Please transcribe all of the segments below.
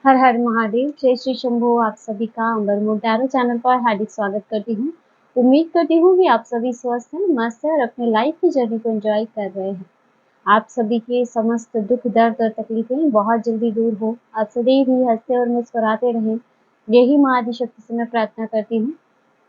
हर हर महादेव, जय श्री शंभू। आप सभी का अंबरमोल टैरो चैनल पर हार्दिक स्वागत करती हूँ। उम्मीद करती हूँ कि आप सभी स्वस्थ हैं, मस्त हैं और अपने लाइफ की जर्नी को एंजॉय कर रहे हैं। आप सभी के समस्त दुख दर्द और तकलीफें बहुत जल्दी दूर हो। आप सदैव ही हंसते और मुस्कुराते रहें, यही माँ आदिशक्ति से मैं प्रार्थना करती हूँ।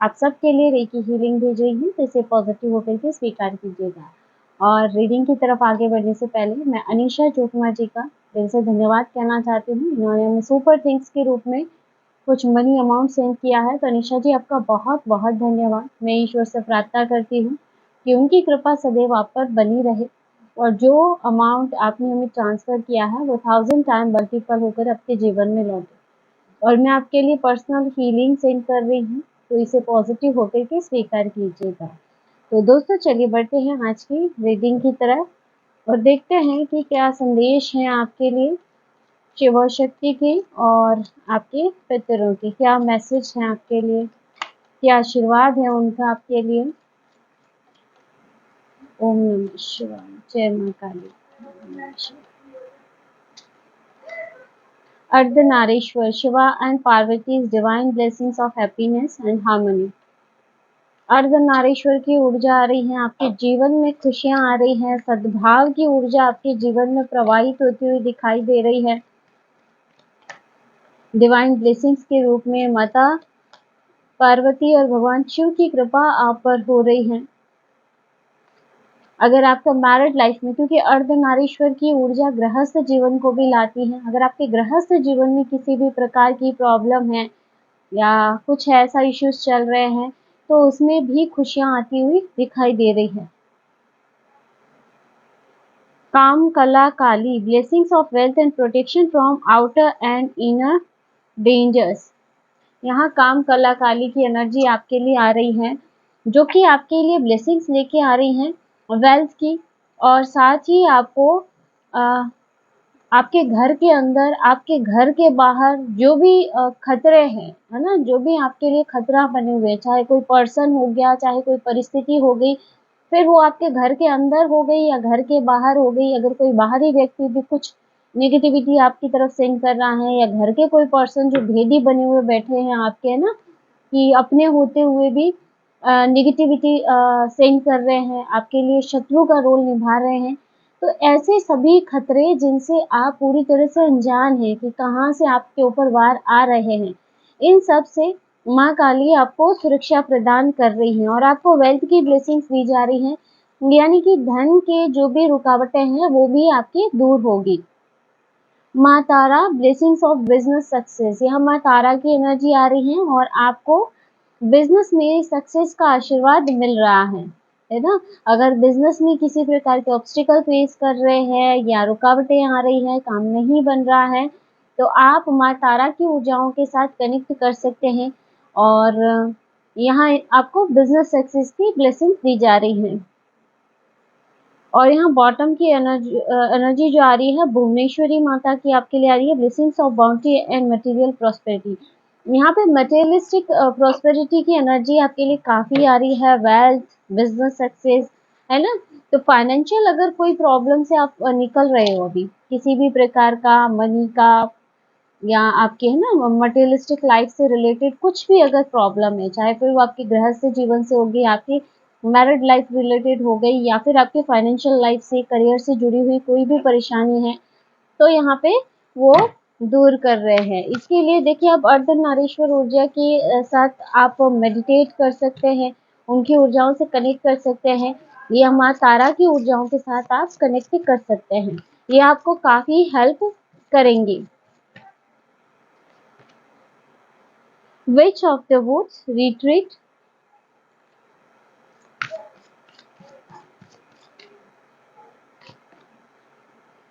आप सबके लिए रेकी हीलिंग भेज रही हूँ, तो इसे पॉजिटिव होकर के स्वीकार कीजिएगा। और रीडिंग की तरफ आगे बढ़ने से पहले मैं अनीशा जोकमा जी का दिल से धन्यवाद कहना चाहती हूँ। इन्होंने हमें सुपर थिंग्स के रूप में कुछ मनी अमाउंट सेंड किया है, तो अनीशा जी आपका बहुत बहुत धन्यवाद। मैं ईश्वर से प्रार्थना करती हूँ कि उनकी कृपा सदैव आप पर बनी रहे और जो अमाउंट आपने हमें ट्रांसफ़र किया है वो 1000 टाइम मल्टीपल होकर आपके जीवन में लौटे। और मैं आपके लिए पर्सनल हीलिंग सेंड कर रही हूँ, तो इसे पॉजिटिव होकर के स्वीकार कीजिएगा। तो दोस्तों चलिए बढ़ते हैं आज की रीडिंग की तरफ और देखते हैं कि क्या संदेश हैं आपके लिए शिव शक्ति के और आपके पितरों के। क्या मैसेज है आपके लिए, क्या आशीर्वाद है उनका आपके लिए। ओम नमः शिवाय, जय मां काली। ओम नमः शिवाय। Ardhanarishvara Shiva and Parvati's divine blessings of happiness and harmony। Ardhanarishvara की ऊर्जा आ रही है, आपके जीवन में खुशियां आ रही हैं, सद्भाव की ऊर्जा आपके जीवन में प्रवाहित होती हुई दिखाई दे रही है। डिवाइन ब्लेसिंग्स के रूप में माता पार्वती और भगवान शिव की कृपा आप पर हो रही है। अगर आपका मैरिड लाइफ में, क्योंकि अर्धनारीश्वर की ऊर्जा गृहस्थ जीवन को भी लाती है, अगर आपके गृहस्थ जीवन में किसी भी प्रकार की प्रॉब्लम है या कुछ ऐसा इश्यूज चल रहे हैं, तो उसमें भी खुशियां आती हुई दिखाई दे रही है। Kama Kala Kali blessings of wealth and protection from outer and inner dangers. यहाँ काम कला काली की एनर्जी आपके लिए आ रही है, जो कि आपके लिए ब्लेसिंग्स लेके आ रही हैं वेल्थ की, और साथ ही आपको आपके घर के अंदर, आपके घर के बाहर जो भी खतरे हैं, है ना, जो भी आपके लिए खतरा बने हुए, चाहे कोई पर्सन हो गया, चाहे कोई परिस्थिति हो गई, फिर वो आपके घर के अंदर हो गई या घर के बाहर हो गई, अगर कोई बाहरी व्यक्ति भी कुछ नेगेटिविटी आपकी तरफ सेंड कर रहा है, या घर के कोई पर्सन जो भेदी बने हुए बैठे हैं आपके, है ना, कि अपने होते हुए भी नेगेटिविटी सेंड कर रहे हैं, आपके लिए शत्रु का रोल निभा रहे हैं, तो ऐसे सभी खतरे जिनसे आप पूरी तरह से अनजान हैं कि कहाँ से आपके ऊपर वार आ रहे हैं, इन सब से माँ काली आपको सुरक्षा प्रदान कर रही हैं और आपको वेल्थ की ब्लेसिंग्स दी जा रही हैं, यानी कि धन के जो भी रुकावटें हैं वो भी आपकी दूर होगी। माँ तारा ब्लेसिंग्स ऑफ बिजनेस सक्सेस, यह माँ तारा की एनर्जी आ रही है और आपको बिजनेस में सक्सेस का आशीर्वाद मिल रहा है ना। अगर बिजनेस में किसी प्रकार के ऑब्स्टिकल फेस कर रहे हैं या रुकावटें आ रही है, काम नहीं बन रहा है, तो आप माँ तारा की ऊर्जाओं के साथ कनेक्ट कर सकते हैं और यहाँ आपको बिजनेस सक्सेस की ब्लेसिंग दी जा रही है। और यहाँ बॉटम की एनर्जी जो आ रही है भुवनेश्वरी माता की आपके लिए आ रही है, blessings of bounty and material prosperity. यहाँ पे मटेरियलिस्टिक प्रॉस्पेरिटी की एनर्जी आपके लिए काफ़ी आ रही है, वेल्थ, बिजनेस सक्सेस, है ना। तो फाइनेंशियल अगर कोई प्रॉब्लम से आप निकल रहे हो अभी, किसी भी प्रकार का मनी का या आपके, है ना, मटेरियलिस्टिक लाइफ से रिलेटेड कुछ भी अगर प्रॉब्लम है, चाहे फिर वो आपके गृहस्थ जीवन से होगी, आपकी मैरिड लाइफ रिलेटेड हो गई, या फिर आपके फाइनेंशियल लाइफ से, करियर से जुड़ी हुई कोई भी परेशानी है, तो यहाँ पे वो दूर कर रहे हैं। इसके लिए देखिए, आप अर्धनारीश्वर ऊर्जा के साथ आप मेडिटेट कर सकते हैं, उनकी ऊर्जाओं से कनेक्ट कर सकते हैं, या माँ तारा की ऊर्जाओं के साथ आप कनेक्ट कर सकते हैं, ये आपको काफ़ी हेल्प करेंगी। Witch of the Woods retreat,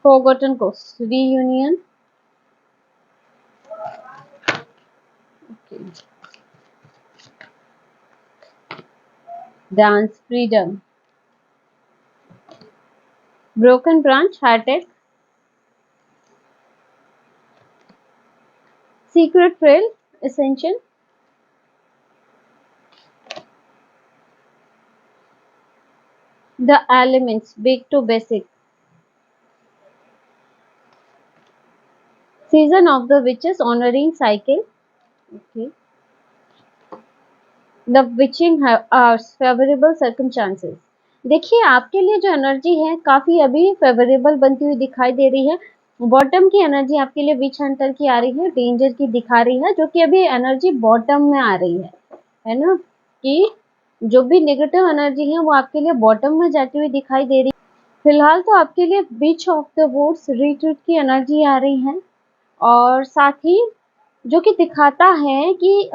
Forgotten Ghosts reunion, okay. Dance freedom, broken branch heartache, secret trail ascension, the elements back to basic, Season of the witches honoring cycle. Okay. The witching hours favorable circumstances. देखिए आपके लिए जो energy है काफी अभी favourable बनती हुई दिखाई दे रही है। बॉटम की एनर्जी आपके लिए विच हंटर की आ रही है, डेंजर की दिखा रही है, जो कि अभी एनर्जी बॉटम में आ रही है ना, कि जो भी नेगेटिव एनर्जी है वो आपके लिए बॉटम में जाती हुई दिखाई दे रही है। फिलहाल तो आपके लिए Witch of the Woods retreat की एनर्जी आ रही है, और साथ ही जो कि दिखाता है कि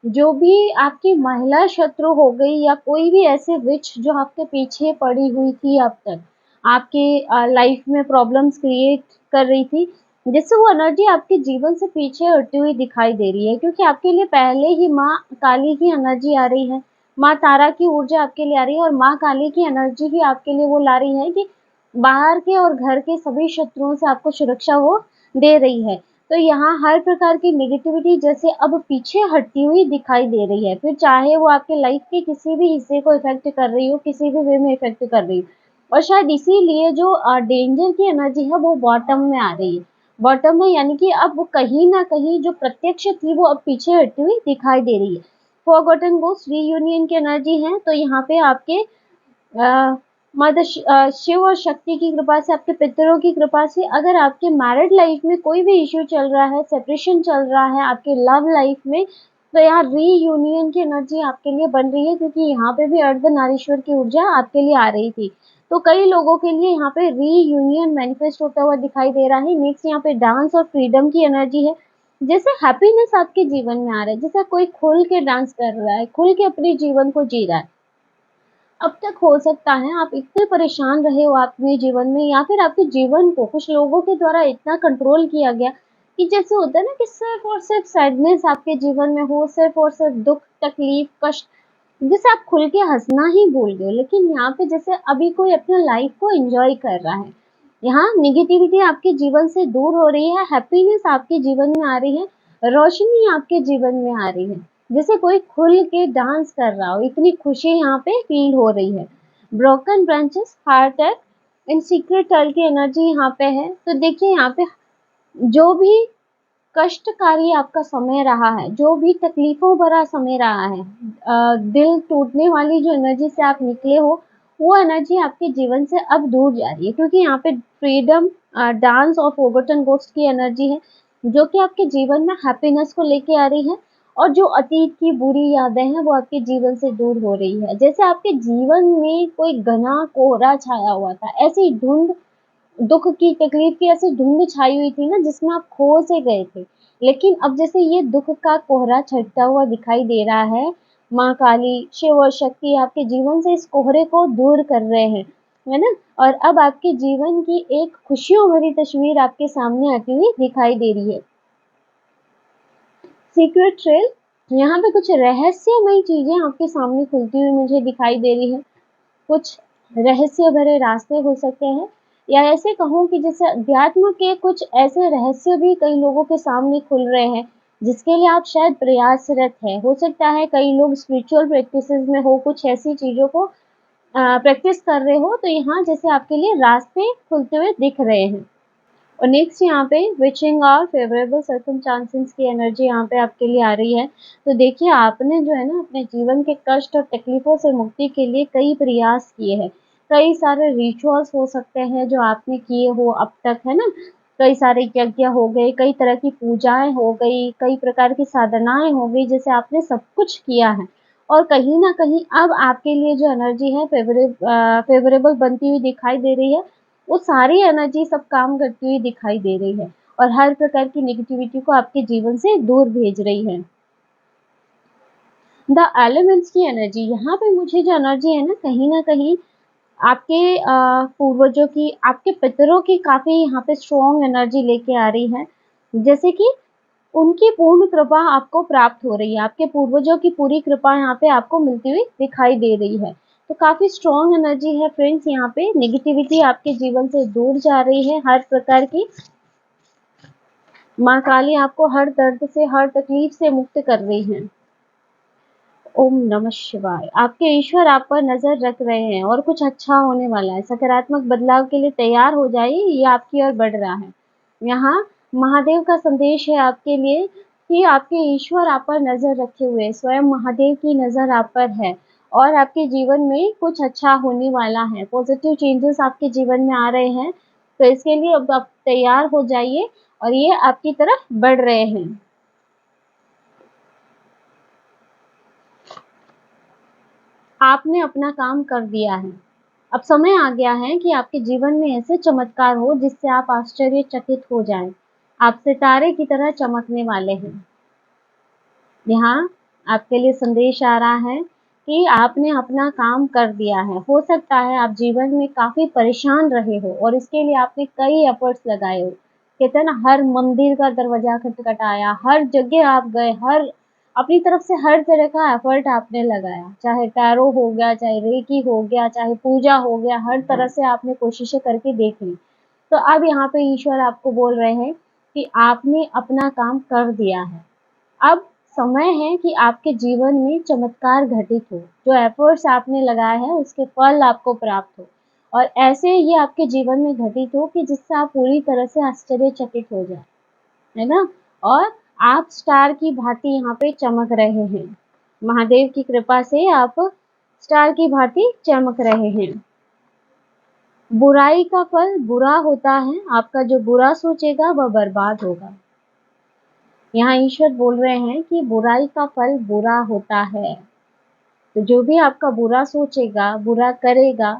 जो भी आपकी महिला शत्रु हो गई या कोई भी ऐसे विच जो आपके पीछे पड़ी हुई थी अब तक, आपके लाइफ में प्रॉब्लम्स क्रिएट कर रही थी, जिससे वो एनर्जी आपके जीवन से पीछे हटती हुई दिखाई दे रही है, क्योंकि आपके लिए पहले ही माँ काली की एनर्जी आ रही है, माँ तारा की ऊर्जा आपके लिए आ रही है, और माँ काली की एनर्जी ही आपके लिए वो ला रही है कि बाहर के और घर के सभी शत्रुओं से आपको सुरक्षा वो दे रही है। तो यहाँ हर प्रकार की नेगेटिविटी जैसे अब पीछे हटती हुई दिखाई दे रही है, फिर चाहे वो आपके लाइफ के किसी भी हिस्से को इफेक्ट कर रही हो, किसी भी वे में इफेक्ट कर रही हो, और शायद इसीलिए जो डेंजर की एनर्जी है वो बॉटम में आ रही है। बॉटम में यानी कि अब वो कहीं ना कहीं जो प्रत्यक्ष थी वो अब पीछे हटती हुई दिखाई दे रही है। फॉरगॉटन गोस्ट रीयूनियन की एनर्जी है, तो यहाँ पे आपके मदर शिव और शक्ति की कृपा से, आपके पितरों की कृपा से, अगर आपके मैरिड लाइफ में कोई भी इश्यू चल रहा है, सेपरेशन चल रहा है आपके लव लाइफ में, तो यहाँ रीयूनियन की एनर्जी आपके लिए बन रही है, क्योंकि यहाँ पे भी अर्धनारीश्वर की ऊर्जा आपके लिए आ रही थी। तो कई लोगों के लिए यहाँ पे रीयूनियन मैनिफेस्ट होता हुआ दिखाई दे रहा है। नेक्स्ट यहाँ पे डांस और फ्रीडम की एनर्जी है, जैसे हैप्पीनेस आपके जीवन में आ रहा है, जैसे कोई खुल के डांस कर रहा है, खुल के अपने जीवन को जी रहा है। अब तक हो सकता है आप इतने परेशान रहे हो अपने जीवन में, या फिर आपके जीवन को कुछ लोगों के द्वारा इतना कंट्रोल किया गया कि जैसे होता है ना कि सिर्फ और सिर्फ सैडनेस आपके जीवन में हो, सिर्फ और सिर्फ दुख, तकलीफ, कष्ट, जैसे आप खुल के हंसना ही भूल गए। लेकिन यहाँ पे जैसे अभी कोई अपने लाइफ को एंजॉय कर रहा है, यहाँ निगेटिविटी आपके जीवन से दूर हो रही है, हैप्पीनेस आपके जीवन में आ रही है, रोशनी आपके जीवन में आ रही है, जैसे कोई खुल के डांस कर रहा हो, इतनी खुशी यहाँ पे फील हो रही है। Broken branches, heart attack and secret टर्ल की एनर्जी यहाँ पे है। तो देखिए यहाँ पे जो भी कष्टकारी आपका समय रहा है, जो भी तकलीफों भरा समय रहा है, दिल टूटने वाली जो एनर्जी से आप निकले हो, वो एनर्जी आपके जीवन से अब दूर जा रही है, क्योंकि यहाँ पे फ्रीडम, डांस और फॉरगॉटन गोस्ट की एनर्जी है, जो कि आपके जीवन में हैप्पीनेस को लेके आ रही है, और जो अतीत की बुरी यादें हैं वो आपके जीवन से दूर हो रही है। जैसे आपके जीवन में कोई घना कोहरा छाया हुआ था, ऐसी धुंध, दुख की, तकलीफ की ऐसी धुंध छाई हुई थी ना, जिसमें आप खो से गए थे। लेकिन अब जैसे ये दुख का कोहरा छटता हुआ दिखाई दे रहा है, माँ काली, शिव और शक्ति आपके जीवन से इस कोहरे को दूर कर रहे हैं, है ना। और अब आपके जीवन की एक खुशियों भरी तस्वीर आपके सामने आती हुई दिखाई दे रही है। सीक्रेट ट्रेल, यहाँ पे कुछ रहस्यमयी चीजें आपके सामने खुलती हुई मुझे दिखाई दे रही है। कुछ रहस्य भरे रास्ते हो सकते हैं, या ऐसे कहूँ कि जैसे अध्यात्म के कुछ ऐसे रहस्य भी कई लोगों के सामने खुल रहे हैं, जिसके लिए आप शायद प्रयासरत हैं। हो सकता है कई लोग स्पिरिचुअल प्रैक्टिसेस में हो, कुछ ऐसी चीज़ों को प्रैक्टिस कर रहे हो, तो यहाँ जैसे आपके लिए रास्ते खुलते हुए दिख रहे हैं। और नेक्स्ट यहाँ पे विचिंग और फेवरेबल सर्कमस्टांसेस की एनर्जी यहाँ पे आपके लिए आ रही है। तो देखिए आपने जो है ना अपने जीवन के कष्ट और तकलीफों से मुक्ति के लिए कई प्रयास किए हैं, कई सारे रिचुअल्स हो सकते हैं जो आपने किए हो अब तक, है ना। कई सारे यज्ञ हो गए, कई तरह की पूजाएं हो गई, कई प्रकार की साधनाएं हो गई, जैसे आपने सब कुछ किया है। और कहीं ना कहीं अब आपके लिए जो एनर्जी है फेवरेबल बनती हुई दिखाई दे रही है, वो सारी एनर्जी सब काम करती हुई दिखाई दे रही है, और हर प्रकार की नेगेटिविटी को आपके जीवन से दूर भेज रही है। द एलिमेंट्स की एनर्जी, यहाँ पे मुझे जो एनर्जी है ना कहीं आपके पूर्वजों की, आपके पितरों की काफी यहाँ पे स्ट्रॉन्ग एनर्जी लेके आ रही है, जैसे कि उनकी पूर्ण कृपा आपको प्राप्त हो रही है, आपके पूर्वजों की पूरी कृपा यहाँ पे आपको मिलती हुई दिखाई दे रही है। तो काफी स्ट्रॉन्ग एनर्जी है फ्रेंड्स, यहाँ पे नेगेटिविटी आपके जीवन से दूर जा रही है हर प्रकार की। माँ काली आपको हर दर्द से, हर तकलीफ से मुक्त कर रही है। ओम नमः शिवाय। आपके ईश्वर आप पर नजर रख रहे हैं और कुछ अच्छा होने वाला है। सकारात्मक बदलाव के लिए तैयार हो जाइए, ये आपकी ओर बढ़ रहा है। यहाँ महादेव का संदेश है आपके लिए कि आपके ईश्वर आप पर नज़र रखे हुए हैं, स्वयं महादेव की नज़र आप पर है और आपके जीवन में कुछ अच्छा होने वाला है, पॉजिटिव चेंजेस आपके जीवन में आ रहे हैं। तो इसके लिए अब आप तैयार हो जाइए और ये आपकी तरफ बढ़ रहे हैं। आपने अपना काम कर दिया है। अब समय आ गया है कि आपके जीवन में ऐसे चमत्कार हो जिससे आप आश्चर्यचकित हो जाएं। आप सितारे की तरह चमकने वाले हैं। यहाँ आपके लिए संदेश आ रहा है कि आपने अपना काम कर दिया है। हो सकता है आप जीवन में काफ़ी परेशान रहे हो और इसके लिए आपने कई एफर्ट्स लगाए हो। कहते हैं ना, हर मंदिर का दरवाज़ा खटखटाया, हर जगह आप गए, हर अपनी तरफ से हर तरह का एफर्ट आपने लगाया। चाहे टैरो हो गया, चाहे रेकी हो गया, चाहे पूजा हो गया, हर तरह से आपने कोशिशें करके देख ली। तो अब यहाँ पे ईश्वर आपको बोल रहे हैं कि आपने अपना काम कर दिया है। अब समय है कि आपके जीवन में चमत्कार घटित हो, जो एफर्ट्स आपने लगाए हैं उसके फल आपको प्राप्त हो और ऐसे ये आपके जीवन में घटित हो कि जिससे आप पूरी तरह से आश्चर्यचकित हो जाए, है ना? और आप स्टार की भांति यहाँ पे चमक रहे हैं। महादेव की कृपा से आप स्टार की भांति चमक रहे हैं। बुराई का फल बुरा होता है, आपका जो बुरा सोचेगा वह बर्बाद होगा। यहाँ ईश्वर बोल रहे हैं कि बुराई का फल बुरा होता है। तो जो भी आपका बुरा सोचेगा, बुरा करेगा,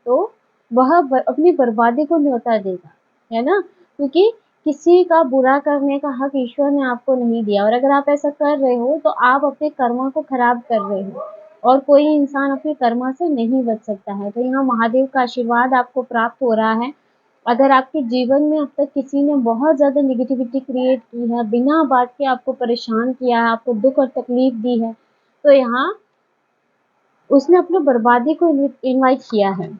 तो वह अपनी बर्बादी को न्योता देगा, है ना? क्योंकि किसी का बुरा करने का हक ईश्वर ने आपको नहीं दिया और अगर आप ऐसा कर रहे हो तो आप अपने कर्मा को खराब कर रहे हो और कोई इंसान अपने कर्मा से नहीं बच सकता है। तो यहाँ महादेव का आशीर्वाद आपको प्राप्त हो रहा है। अगर आपके जीवन में अब तक किसी ने बहुत ज़्यादा नेगेटिविटी क्रिएट की है, बिना बात के आपको परेशान किया है, आपको दुख और तकलीफ दी है, तो यहाँ उसने अपनी बर्बादी को इनवाइट किया है।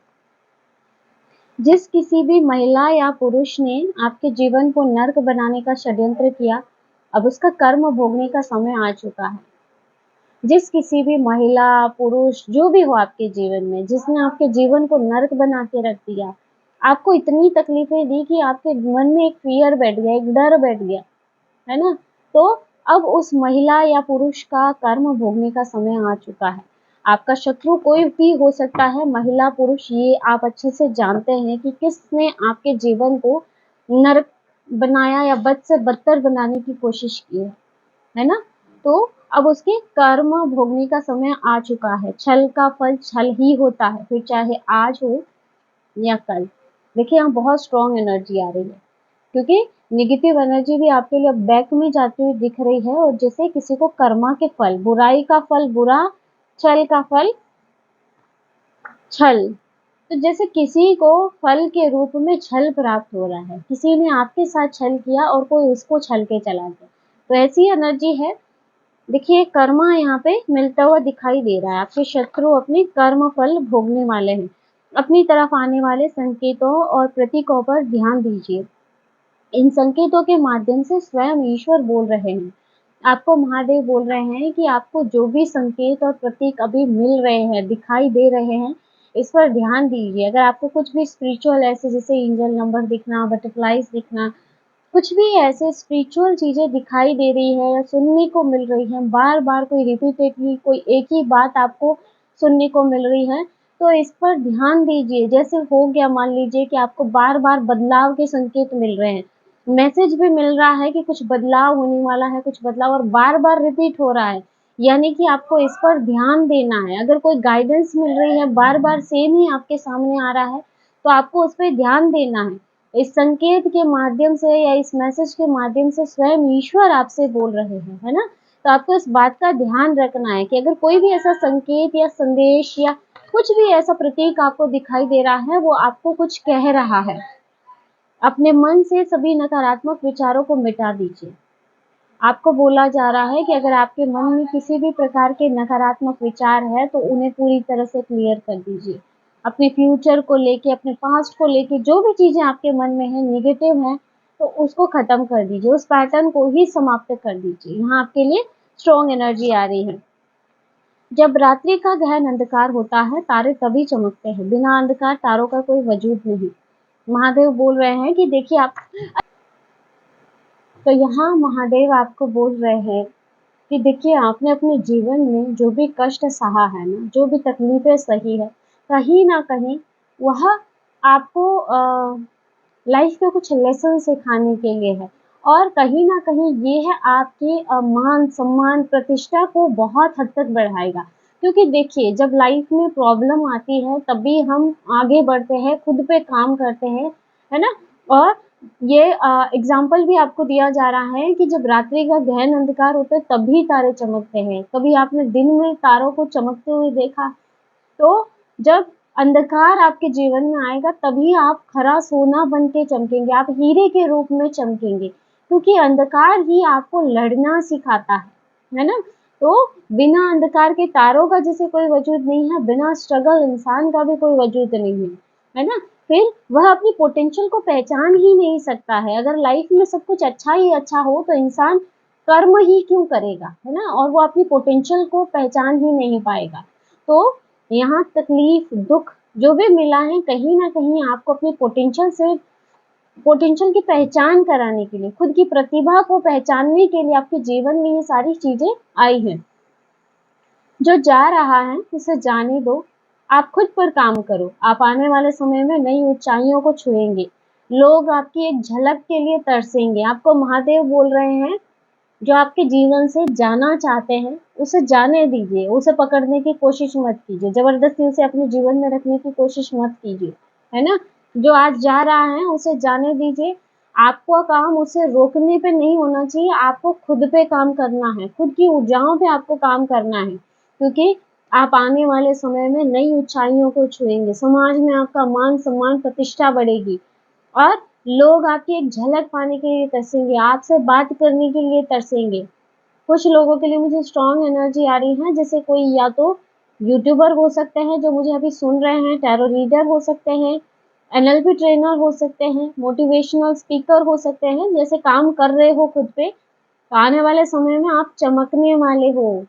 जिस किसी भी महिला या पुरुष ने आपके जीवन को नर्क बनाने का षड्यंत्र किया, अब उसका कर्म भोगने का समय आ चुका है। जिस किसी भी महिला, पुरुष जो भी हो आपके जीवन में, जिसने आपके जीवन को नर्क बना के रख दिया, आपको इतनी तकलीफें दी कि आपके मन में एक फ़ियर बैठ गया, एक डर बैठ गया, है ना? तो अब उस महिला या पुरुष का कर्म भोगने का समय आ चुका है। आपका शत्रु कोई भी हो सकता है, महिला, पुरुष, ये आप अच्छे से जानते हैं कि किसने आपके जीवन को नरक बनाया या बद से बदतर बनाने की कोशिश की है ना? तो अब उसके कर्म भोगने का समय आ चुका है। छल का फल छल ही होता है, फिर चाहे आज हो या कल। देखिए यहाँ बहुत स्ट्रॉन्ग एनर्जी आ रही है क्योंकि नेगेटिव एनर्जी भी आपके लिए बैक में जाती हुई दिख रही है और जैसे किसी को कर्मा के फल, बुराई का फल बुरा, छल का फल छल, तो जैसे किसी को फल के रूप में छल प्राप्त हो रहा है, किसी ने आपके साथ छल किया और कोई उसको छल के चला गया, तो ऐसी एनर्जी है। देखिए कर्मा यहाँ पे मिलता हुआ दिखाई दे रहा है। आपके शत्रु अपने कर्म फल भोगने वाले हैं। अपनी तरफ आने वाले संकेतों और प्रतीकों पर ध्यान दीजिए। इन संकेतों के माध्यम से स्वयं ईश्वर बोल रहे हैं। आपको महादेव बोल रहे हैं कि आपको जो भी संकेत और प्रतीक अभी मिल रहे हैं, दिखाई दे रहे हैं, इस पर ध्यान दीजिए। अगर आपको कुछ भी स्पिरिचुअल ऐसे जैसे एंजल नंबर दिखना, बटरफ्लाइज दिखना, कुछ भी ऐसे स्पिरिचुअल चीज़ें दिखाई दे रही है या सुनने को मिल रही है, बार-बार कोई रिपीटेडली कोई एक ही बात आपको सुनने को मिल रही है, तो इस पर ध्यान दीजिए। जैसे हो गया मान लीजिए कि आपको बार-बार बदलाव के संकेत मिल रहे हैं, मैसेज भी मिल रहा है कि कुछ बदलाव होने वाला है, कुछ बदलाव और बार-बार रिपीट हो रहा है, यानी कि आपको इस पर ध्यान देना है। अगर कोई गाइडेंस मिल रही है, बार-बार सेम ही आपके सामने आ रहा है, तो आपको उस पे ध्यान देना है। इस संकेत के माध्यम से या इस मैसेज के माध्यम से स्वयं ईश्वर आपसे बोल रहे हैं, है ना? तो आपको इस बात का ध्यान रखना है कि अगर कोई भी ऐसा संकेत या संदेश या कुछ भी ऐसा प्रतीक आपको दिखाई दे रहा है, वो आपको कुछ कह रहा है। अपने मन से सभी नकारात्मक विचारों को मिटा दीजिए। आपको बोला जा रहा है कि अगर आपके मन में किसी भी प्रकार के नकारात्मक विचार है तो उन्हें पूरी तरह से क्लियर कर दीजिए। अपने फ्यूचर को लेके, अपने पास्ट को लेके जो भी चीज़ें आपके मन में है, नेगेटिव है, तो उसको ख़त्म कर दीजिए, उस पैटर्न को ही समाप्त कर दीजिए। यहाँ आपके लिए स्ट्रॉन्ग एनर्जी आ रही है। जब रात्रि का गहन अंधकार होता है, तारे तभी चमकते हैं, बिना अंधकार तारों का कोई वजूद नहीं। महादेव बोल रहे हैं कि देखिए आप तो यहाँ महादेव आपको बोल रहे हैं कि देखिए आपने अपने जीवन में जो भी कष्ट सहा है ना, जो भी तकलीफें सही है, कहीं ना कहीं वह आपको लाइफ के कुछ लेसन सिखाने के लिए है। और कहीं ना कहीं ये है आपके मान सम्मान प्रतिष्ठा को बहुत हद तक बढ़ाएगा। क्योंकि देखिए जब लाइफ में प्रॉब्लम आती है तभी हम आगे बढ़ते हैं, खुद पे काम करते हैं, है ना। और ये एग्जाम्पल भी आपको दिया जा रहा है कि जब रात्रि का गहन अंधकार होता है तभी तारे चमकते हैं। कभी आपने दिन में तारों को चमकते हुए देखा? तो जब अंधकार आपके जीवन में आएगा तभी आप खरा सोना बन के चमकेंगे, आप हीरे के रूप में चमकेंगे, क्योंकि अंधकार ही आपको लड़ना सिखाता है ना। तो बिना अंधकार के तारों का जैसे कोई वजूद नहीं है, बिना स्ट्रगल इंसान का भी कोई वजूद नहीं है ना। फिर वह अपनी पोटेंशियल को पहचान ही नहीं सकता है। अगर लाइफ में सब कुछ अच्छा ही अच्छा हो तो इंसान कर्म ही क्यों करेगा, है ना, और वो अपनी पोटेंशियल को पहचान ही नहीं पाएगा। तो यहाँ तकलीफ, दुख जो भी मिला है कहीं न कहीं आपको अपने पोटेंशियल की पहचान कराने के लिए, खुद की प्रतिभा को पहचानने के लिए आपके जीवन में ये सारी चीज़ें आई हैं। जो जा रहा है उसे जाने दो, आप खुद पर काम करो, आप आने वाले समय में नई ऊँचाइयों को छुएँगे। लोग आपकी एक झलक के लिए तरसेंगे। आपको महादेव बोल रहे हैं जो आपके जीवन से जाना चाहते हैं, उसे जाने दीजिए, उसे पकड़ने की कोशिश मत कीजिए, ज़बरदस्ती उसे अपने जीवन में रखने की कोशिश मत कीजिए, है ना? जो आज जा रहा है, उसे जाने दीजिए। आपका काम उसे रोकने पे नहीं होना चाहिए, आपको खुद पे काम करना है, खुद की ऊर्जाओं पे आपको काम करना है, क्योंकि आप आने वाले समय में नई ऊँचाइयों को छुएँगे, समाज में आपका मान-सम्मान, प्रतिष्ठा बढ़ेगी। और लोग आपकी एक झलक पाने के लिए तरसेंगे, आपसे बात करने के लिए तरसेंगे। कुछ लोगों के लिए मुझे स्ट्रॉन्ग एनर्जी आ रही है, जैसे कोई या तो यूट्यूबर हो सकते हैं जो मुझे अभी सुन रहे हैं, टैरो रीडर हो सकते हैं, एनएलपी ट्रेनर हो सकते हैं, मोटिवेशनल स्पीकर हो सकते हैं, जैसे काम कर रहे हो खुद पे, तो आने वाले समय में आप चमकने वाले हो,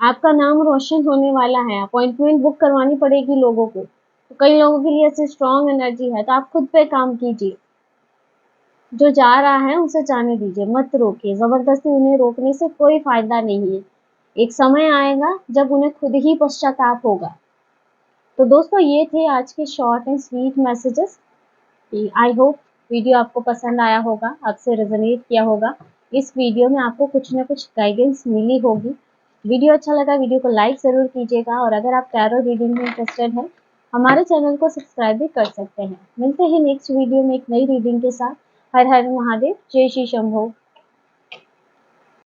आपका नाम रोशन होने वाला है, अपॉइंटमेंट बुक करवानी पड़ेगी लोगों को। तो कई लोगों के लिए ऐसी स्ट्रॉन्ग एनर्जी है, तो आप खुद पे काम कीजिए। जो जा रहा है उसे जाने दीजिए, मत रोकिए, ज़बरदस्ती उन्हें रोकने से कोई फ़ायदा नहीं है। एक समय आएगा जब उन्हें खुद ही पश्चाताप होगा। तो दोस्तों ये थे आज के short and sweet messages. I hope video आपको पसंद आया होगा, आपसे रेजोनेट किया होगा। इस वीडियो में आपको कुछ ना कुछ गाइडेंस मिली होगी। वीडियो अच्छा लगा, वीडियो को लाइक ज़रूर कीजिएगा, और अगर आप टैरो रीडिंग में इंटरेस्टेड हैं, हमारे चैनल को सब्सक्राइब भी कर सकते हैं। मिलते हैं नेक्स्ट वीडियो में एक नई रीडिंग के साथ। हर हर महादेव, जय श्री शंभो।